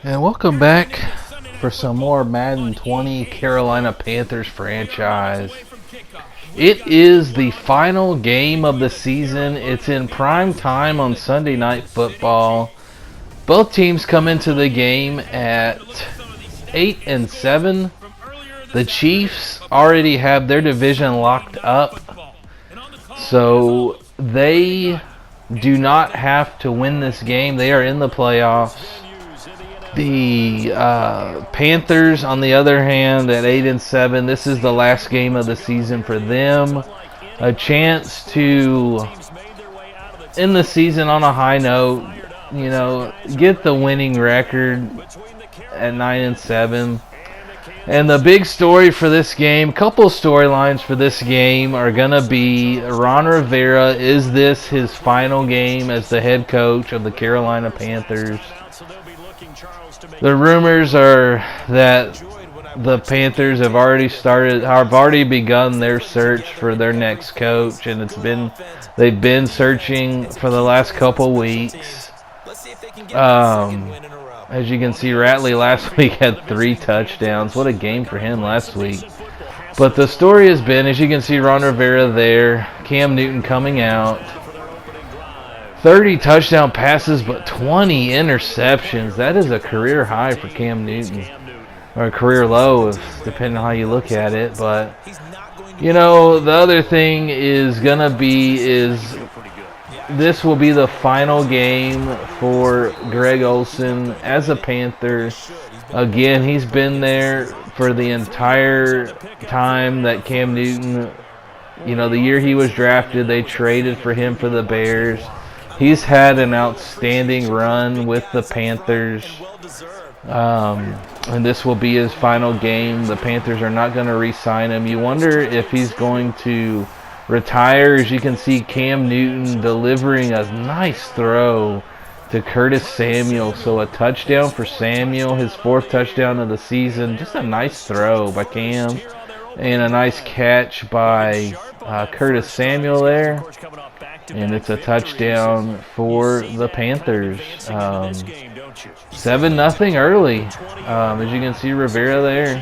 And welcome back for some more Madden 20 Carolina Panthers franchise. It is the final game of the season. It's in prime time on Sunday Night Football. Both teams come into the game at 8-7. The Chiefs already have their division locked up, so they do not have to win this game. They are in the playoffs. The Panthers, on the other hand, at 8-7, this is the last game of the season for them. A chance to end the season on a high note, get the winning record at 9-7. And the big story for this game, couple storylines for this game are going to be Ron Rivera. Is this his final game as the head coach of the Carolina Panthers? The rumors are that the Panthers have already begun their search for their next coach, and they've been searching for the last couple weeks. As you can see, Ratley last week had 3 touchdowns. What a game for him last week. But the story has been, as you can see, Ron Rivera there, Cam Newton coming out. 30 touchdown passes, but 20 interceptions. That is a career high for Cam Newton. Or a career low, depending on how you look at it. But, the other thing is going to be this will be the final game for Greg Olsen as a Panther. Again, he's been there for the entire time that Cam Newton, the year he was drafted, they traded for him for the Bears. He's had an outstanding run with the Panthers, and this will be his final game. The Panthers are not going to re-sign him. You wonder if he's going to retire. As you can see, Cam Newton delivering a nice throw to Curtis Samuel. So a touchdown for Samuel, his 4th touchdown of the season. Just a nice throw by Cam, and a nice catch by Curtis Samuel there. And it's a touchdown for the Panthers. 7-0 early. As you can see, Rivera there.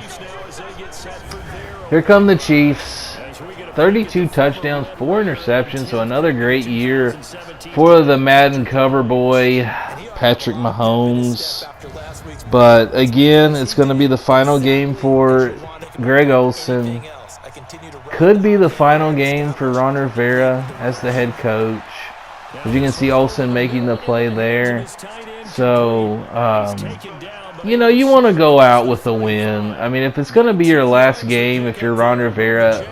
Here come the Chiefs. 32 touchdowns, 4 interceptions. So another great year for the Madden cover boy, Patrick Mahomes. But again, it's going to be the final game for Greg Olsen. Could be the final game for Ron Rivera as the head coach. As you can see, Olsen making the play there. So, you want to go out with a win. I mean, if it's going to be your last game, if you're Ron Rivera,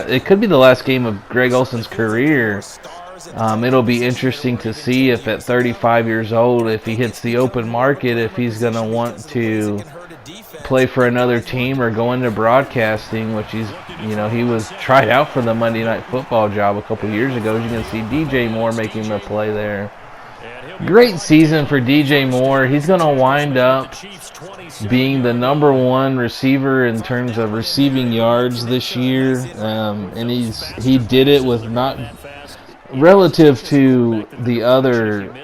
it could be the last game of Greg Olsen's career. It'll be interesting to see if at 35 years old, if he hits the open market, if he's going to want to play for another team or go into broadcasting, which he was tried out for the Monday Night Football job a couple years ago. As you can see, DJ Moore making the play there. Great season for DJ Moore. He's going to wind up being the #1 receiver in terms of receiving yards this year, and he did it with not relative to the other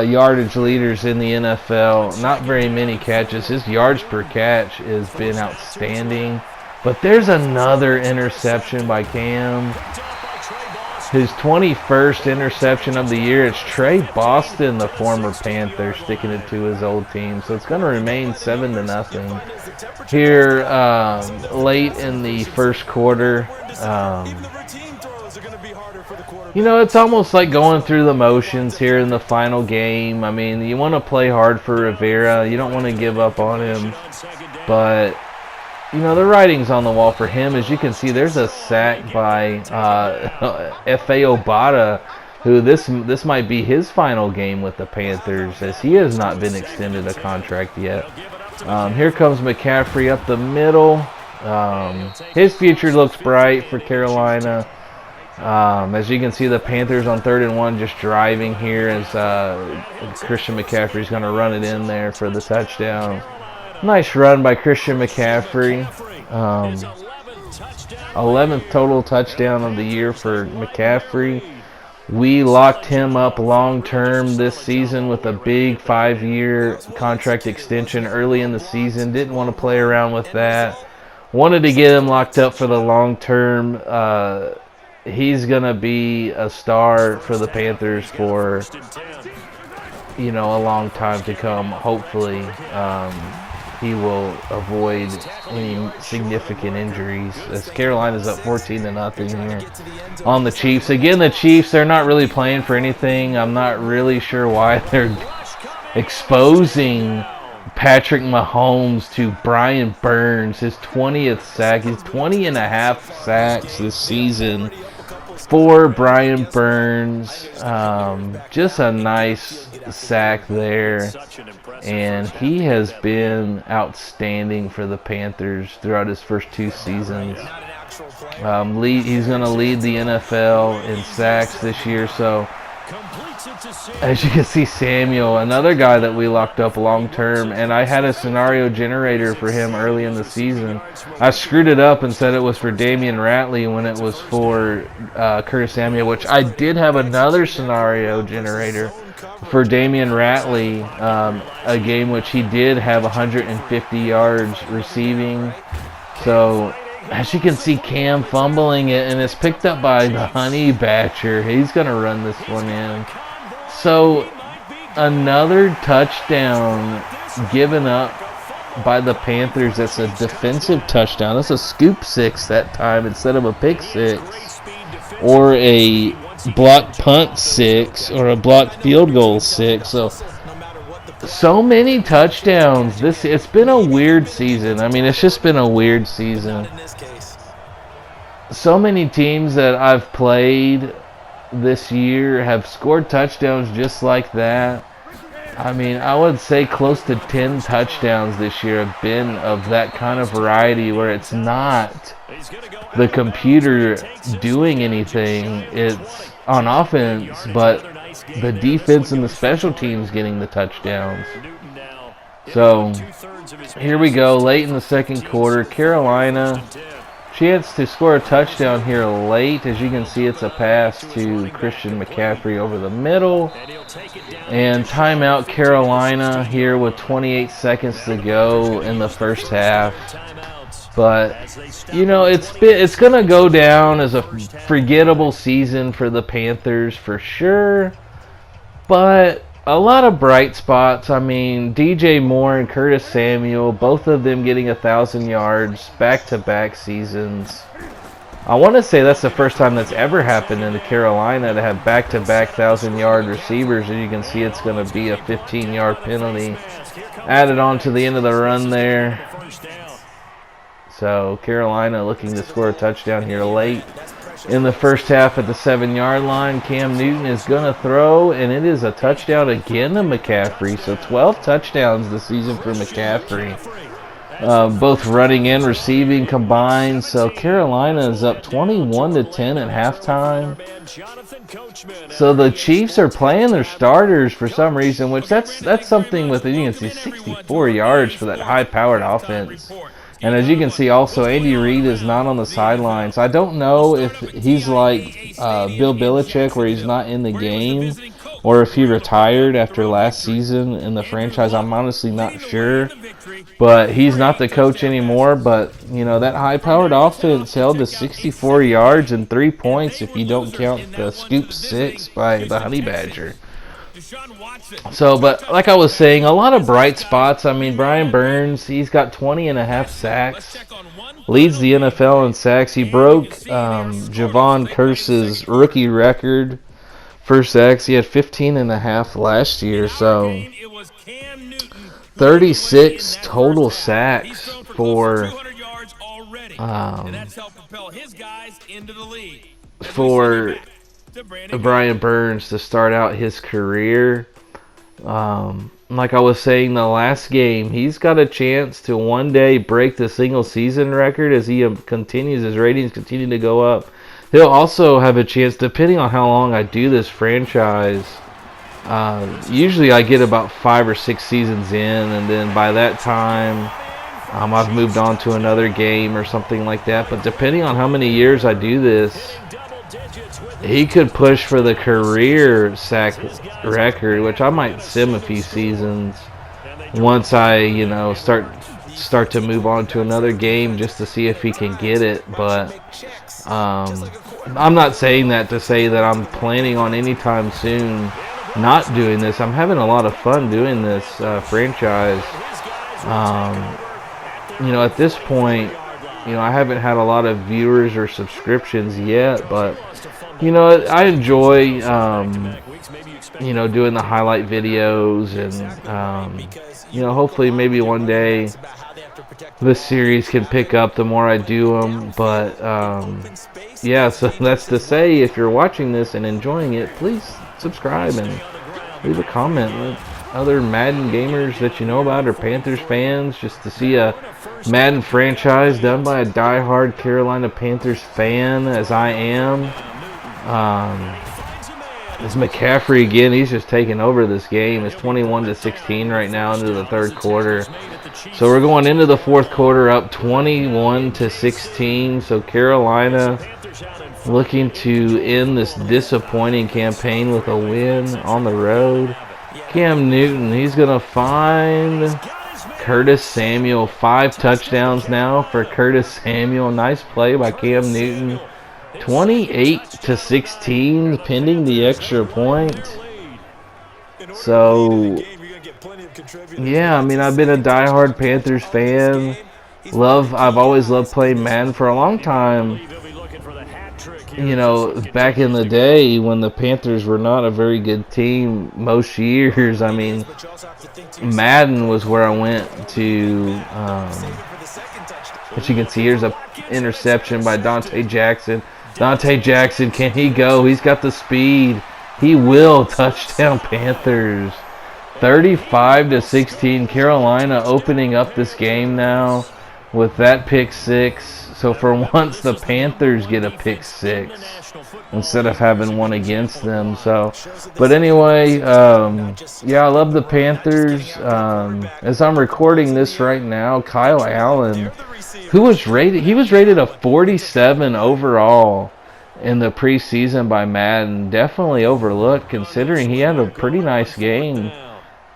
yardage leaders in the NFL, not very many catches. His yards per catch has been outstanding. But there's another interception by Cam. His 21st interception of the year. It's Trey Boston, the former Panther, sticking it to his old team. So it's going to remain 7-0 here late in the first quarter. It's almost like going through the motions here in the final game. I mean, you want to play hard for Rivera. You don't want to give up on him. But, the writing's on the wall for him. As you can see, there's a sack by F.A. Obata, who this might be his final game with the Panthers, as he has not been extended a contract yet. Here comes McCaffrey up the middle. His future looks bright for Carolina. As you can see, the Panthers on 3rd and 1 just driving here as Christian McCaffrey's going to run it in there for the touchdown. Nice run by Christian McCaffrey. 11th total touchdown of the year for McCaffrey. We locked him up long term this season with a big 5-year contract extension early in the season. Didn't want to play around with that. Wanted to get him locked up for the long term. He's going to be a star for the Panthers for, a long time to come, hopefully. He will avoid any significant injuries as Carolina's up 14-0 here on the Chiefs. Again, the Chiefs, they're not really playing for anything. I'm not really sure why they're exposing Patrick Mahomes to Brian Burns, his 20th sack. He's 20.5 sacks this season for Brian Burns. Just a nice sack there. And he has been outstanding for the Panthers throughout his first 2 seasons. He's going to lead the NFL in sacks this year. So, as you can see, Samuel, another guy that we locked up long term, and I had a scenario generator for him early in the season. I screwed it up and said it was for Damian Ratley when it was for Curtis Samuel, which I did have another scenario generator for Damian Ratley, a game which he did have 150 yards receiving. So, as you can see, Cam fumbling it, and it's picked up by the Honey Badger. He's going to run this one in. So, another touchdown given up by the Panthers. That's a defensive touchdown. That's a scoop 6 that time instead of a pick 6. Or a block punt 6 or a block field goal 6. So many touchdowns. It's been a weird season. I mean, it's just been a weird season. So many teams that I've played this year have scored touchdowns just like that. I mean, I would say close to 10 touchdowns this year have been of that kind of variety where it's not the computer doing anything. It's on offense, but the defense and the special teams getting the touchdowns. So, here we go, late in the second quarter. Carolina, chance to score a touchdown here late. As you can see, it's a pass to Christian McCaffrey over the middle. And timeout Carolina here with 28 seconds to go in the first half. But, it's going to go down as a forgettable season for the Panthers for sure. But a lot of bright spots. I mean, DJ Moore and Curtis Samuel, both of them getting 1,000 yards back-to-back seasons. I want to say that's the first time that's ever happened in Carolina to have back-to-back 1,000-yard receivers. And you can see it's going to be a 15-yard penalty added on to the end of the run there. So Carolina looking to score a touchdown here late in the first half at the 7-yard line. Cam Newton is going to throw, and it is a touchdown again to McCaffrey. So 12 touchdowns this season for McCaffrey. Both running and receiving combined. So Carolina is up 21-10 at halftime. So the Chiefs are playing their starters for some reason, which that's something with it. You can see 64 yards for that high-powered offense. And as you can see also, Andy Reid is not on the sidelines. I don't know if he's like Bill Belichick where he's not in the game or if he retired after last season in the franchise. I'm honestly not sure. But he's not the coach anymore. But, that high-powered offense held to 64 yards and 3 points if you don't count the scoop 6 by the Honey Badger. So, but like I was saying, a lot of bright spots. I mean, Brian Burns, he's got 20.5 sacks. Leads the NFL in sacks. He broke Javon Curse's rookie record for sacks. He had 15.5 last year. So, 36 total sacks for Brian Burns to start out his career. Like I was saying, the last game, he's got a chance to one day break the single season record as he continues, his ratings continue to go up. He'll also have a chance, depending on how long I do this franchise. Usually I get about 5 or 6 seasons in, and then by that time I've moved on to another game or something like that. But depending on how many years I do this, he could push for the career sack record, which I might sim a few seasons once I, you know, start to move on to another game just to see if he can get it. But I'm not saying that to say that I'm planning on anytime soon not doing this. I'm having a lot of fun doing this franchise. You know, at this point, you know, I haven't had a lot of viewers or subscriptions yet, but you know, I enjoy you know, doing the highlight videos, and you know, hopefully maybe one day this series can pick up the more I do them. But yeah, so that's to say, if you're watching this and enjoying it, please subscribe and leave a comment with other Madden gamers that you know about, or Panthers fans, just to see a Madden franchise done by a die-hard Carolina Panthers fan, as I am. It's McCaffrey again. He's just taking over this game. It's 21-16 right now into the third quarter. So we're going into the fourth quarter up 21-16. So Carolina looking to end this disappointing campaign with a win on the road. Cam Newton, he's going to find Curtis Samuel. 5 touchdowns now for Curtis Samuel. Nice play by Cam Newton. 28-16, pending the extra point. So, yeah, I mean, I've been a diehard Panthers fan. I've always loved playing Madden for a long time. You know, back in the day when the Panthers were not a very good team most years, I mean, Madden was where I went to. As you can see, here's an interception by Dante Jackson. Dante Jackson, can he go? He's got the speed. He will. Touchdown Panthers. 35-16. Carolina opening up this game now with that pick six. So for once, the Panthers get a pick six instead of having one against them. So, but anyway, yeah, I love the Panthers. As I'm recording this right now, Kyle Allen, he was rated a 47 overall in the preseason by Madden. Definitely overlooked considering he had a pretty nice game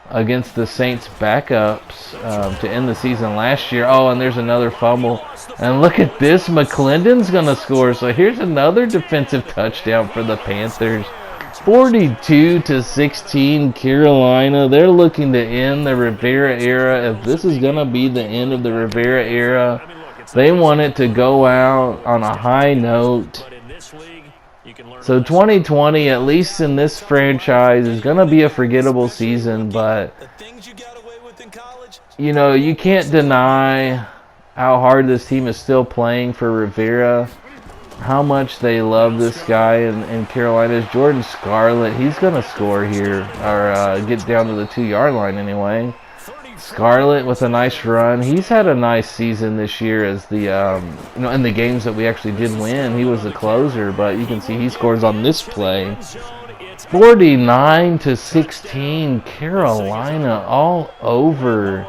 against the Saints backups to end the season last year. Oh, and there's another fumble. And look at this, McClendon's going to score. So here's another defensive touchdown for the Panthers. 42-16 Carolina. They're looking to end the Rivera era. If this is going to be the end of the Rivera era, they want it to go out on a high note. So 2020, at least in this franchise, is going to be a forgettable season. But, you know, you can't deny how hard this team is still playing for Rivera, how much they love this guy in Carolina's Jordan Scarlett. He's going to score here, or get down to the 2-yard line anyway. Scarlett with a nice run. He's had a nice season this year as the, you know, in the games that we actually did win. He was the closer, but you can see he scores on this play. 49-16, Carolina all over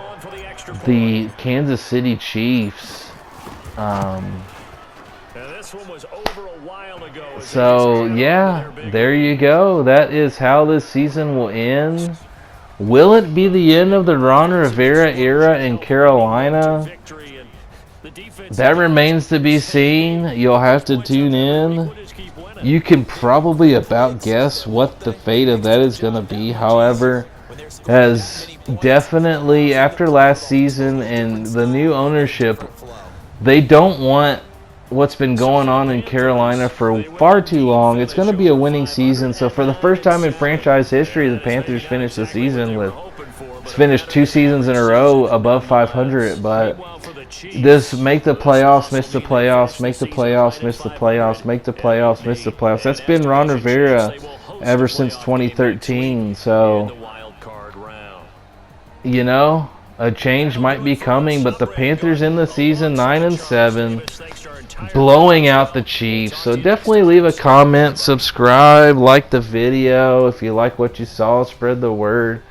the Kansas City Chiefs. So, yeah, there you go. That is how this season will end. Will it be the end of the Ron Rivera era in Carolina? That remains to be seen. You'll have to tune in. You can probably about guess what the fate of that is going to be. However, as definitely after last season and the new ownership, they don't want what's been going on in Carolina for far too long. It's going to be a winning season. So for the first time in franchise history, the Panthers finished the season finished 2 seasons in a row above 500. But this make the playoffs, miss the playoffs, make the playoffs, miss the playoffs, make the playoffs, miss the playoffs. That's been Ron Rivera ever since 2013. So, you know, a change might be coming, but the Panthers in the season 9-7, blowing out the Chiefs. So definitely leave a comment, subscribe, like the video. If you like what you saw, spread the word.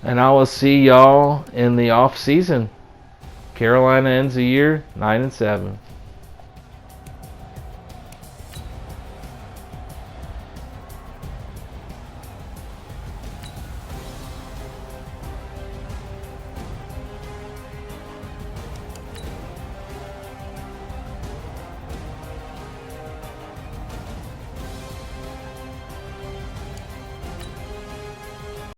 And I will see y'all in the off season. Carolina ends the year 9-7.